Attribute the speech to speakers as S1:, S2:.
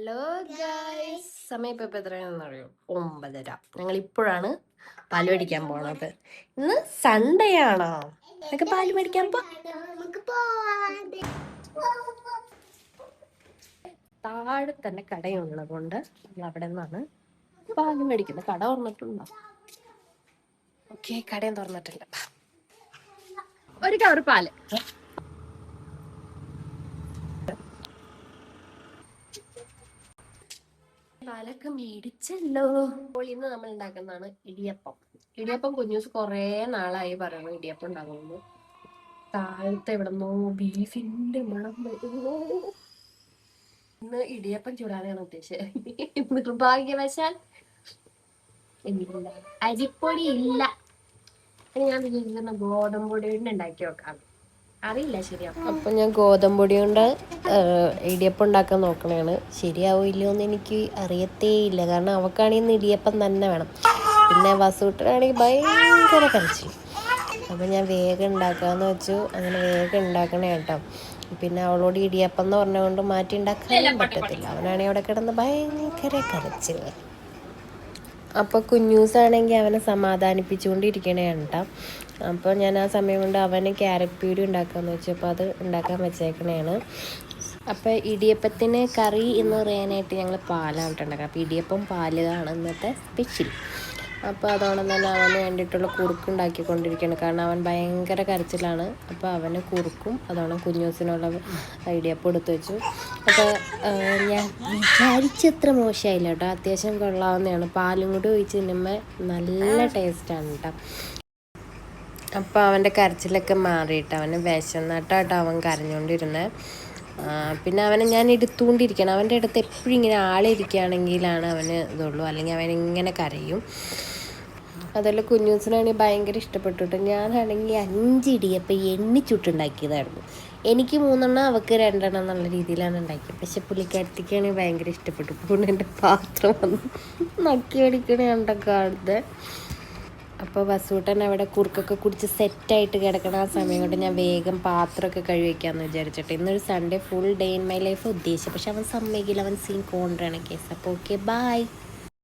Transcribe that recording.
S1: Hello guys, സമയം ഇപ്പം എത്രയാണെന്ന് അറിയോ? 9:30. ഞങ്ങൾ ഇപ്പോഴാണ് പാല് മേടിക്കാൻ പോണത്. ഇന്ന് സൺഡേ ആണോ? നമുക്ക് പാല് മേടിക്കാൻ താഴെ തന്നെ കടയുള്ളത് കൊണ്ട് നമ്മൾ അവിടെ നിന്നാണ് പാല് മേടിക്കുന്നത്. കട തുറന്നിട്ടുണ്ടോ? ഓക്കെ, കടയും തുറന്നിട്ടില്ല. ഒരു കവർ പാല്. പാലൊക്കെ മേടിച്ചല്ലോ. അപ്പോൾ ഇന്ന് നമ്മൾ ഉണ്ടാക്കുന്നതാണ് ഇടിയപ്പം. ഇടിയപ്പം കുഞ്ഞൂസ് കുറേ നാളായി പറയണം ഇടിയപ്പം ഉണ്ടാകുന്നു. താഴത്തെ എവിടെന്നോ ബീഫിന്റെ മണം വരുന്നു. ഇന്ന് ഇടിയപ്പം ചൂടാനാണ് ഉദ്ദേശിച്ചത്. നിർഭാഗ്യവശാൽ ഇല്ല, അരിപ്പൊടി ഇല്ല. ഞാൻ വിചാരിക്കുന്ന ഗോതമ്പൊടി കൊണ്ട് ഉണ്ടാക്കി നോക്കാം. അറിയില്ല ശരിയാവും. അപ്പൊ ഞാൻ ഗോതമ്പൊടി കൊണ്ട് ഇടിയപ്പം ഉണ്ടാക്കാൻ നോക്കണേണ്. ശരിയാവോ ഇല്ലയോ എന്ന് എനിക്ക് അറിയത്തേ ഇല്ല. കാരണം അവക്കാണെങ്കിൽ ഇടിയപ്പം തന്നെ വേണം. പിന്നെ വസൂട്ടനാണെങ്കിൽ ഭയങ്കര കരച്ചിൽ. അപ്പം ഞാൻ വേഗം ഉണ്ടാക്കാമെന്ന് വെച്ചു. അങ്ങനെ വേഗം ഉണ്ടാക്കണേ കേട്ടോ. പിന്നെ അവളോട് ഇടിയപ്പം എന്ന് പറഞ്ഞുകൊണ്ട് മാറ്റി ഉണ്ടാക്കാനും പറ്റത്തില്ല. അവനാണെങ്കിൽ അവിടെ കിടന്ന് ഭയങ്കര കരച്ചിൽ. അപ്പോൾ കുഞ്ഞൂസാണെങ്കിൽ അവനെ സമാധാനിപ്പിച്ചുകൊണ്ടിരിക്കണേ കേട്ടോ. അപ്പോൾ ഞാൻ ആ സമയം കൊണ്ട് അവന് ക്യാരറ്റ് പ്യൂരി ഉണ്ടാക്കാമെന്ന് വെച്ചപ്പോൾ അത് ഉണ്ടാക്കാൻ വെച്ചേക്കണേണ്. അപ്പോൾ ഇടിയപ്പത്തിന് കറി എന്ന് പറയാനായിട്ട് ഞങ്ങൾ പാലാണ് ഉണ്ടാക്കുക. അപ്പോൾ ഇടിയപ്പം പാലാണ് ഇന്നത്തെ സ്പെഷ്യൽ. അപ്പോൾ അതോടെ തന്നെ അവന് വേണ്ടിയിട്ടുള്ള കുറുക്കുണ്ടാക്കിക്കൊണ്ടിരിക്കുകയാണ്. കാരണം അവൻ ഭയങ്കര കരച്ചിലാണ്. അപ്പോൾ അവന് കുറുക്കും അതോടെ കുഞ്ഞൂസിനുള്ള ഇടിയപ്പം എടുത്ത് വെച്ചു. അപ്പോൾ ഞാൻ വിചാരിച്ചത്ര മോശമായില്ല കേട്ടോ. അത്യാവശ്യം കൊള്ളാവുന്നതാണ്. പാലും കൂടി ഒഴിച്ച് തിന്നുമ്പോൾ നല്ല ടേസ്റ്റാണ് കേട്ടോ. അപ്പോൾ അവൻ്റെ കരച്ചിലൊക്കെ മാറിയിട്ട് അവന് വിശന്നിട്ടാട്ടോ അവൻ കരഞ്ഞുകൊണ്ടിരുന്നത്. പിന്നെ അവനെ ഞാൻ എടുത്തുകൊണ്ടിരിക്കണം. അവൻ്റെ അടുത്ത് എപ്പോഴും ഇങ്ങനെ ആളിരിക്കുകയാണെങ്കിലാണ് അവന് ഇതുള്ളൂ, അല്ലെങ്കിൽ അവനിങ്ങനെ കരയും. അതല്ല കുഞ്ഞൂസിനാണെങ്കിൽ ഭയങ്കര ഇഷ്ടപ്പെട്ടിട്ട് ഞാനാണെങ്കിൽ 5 ഇടിയപ്പം എണ്ണിച്ചുട്ടുണ്ടാക്കിയതായിരുന്നു. എനിക്ക് 3 അവൾക്ക് 2 എന്നുള്ള രീതിയിലാണ് ഉണ്ടാക്കിയത്. പക്ഷെ പുള്ളിക്കാരത്തിക്കാണെങ്കിൽ ഭയങ്കര ഇഷ്ടപ്പെട്ടു. പിന്നെ എൻ്റെ പാത്രം വന്ന് നക്കി അടിക്കണേ കണ്ടൊക്കെ. അപ്പോൾ വസൂട്ടൻ അവിടെ കുറുക്കൊക്കെ കുടിച്ച് സെറ്റായിട്ട് കിടക്കണ ആ സമയം കൊണ്ട് ഞാൻ വേഗം പാത്രമൊക്കെ കഴുകി വയ്ക്കാമെന്ന് വിചാരിച്ചിട്ട്. ഇന്നൊരു Sunday full day in my life ഉദ്ദേശിച്ചു. പക്ഷെ അവൻ സമ്മതിക്കില്ല. അവൻ സീൻ കോൺട്രാണ് കേസ്. അപ്പോൾ ഓക്കെ, ബൈ.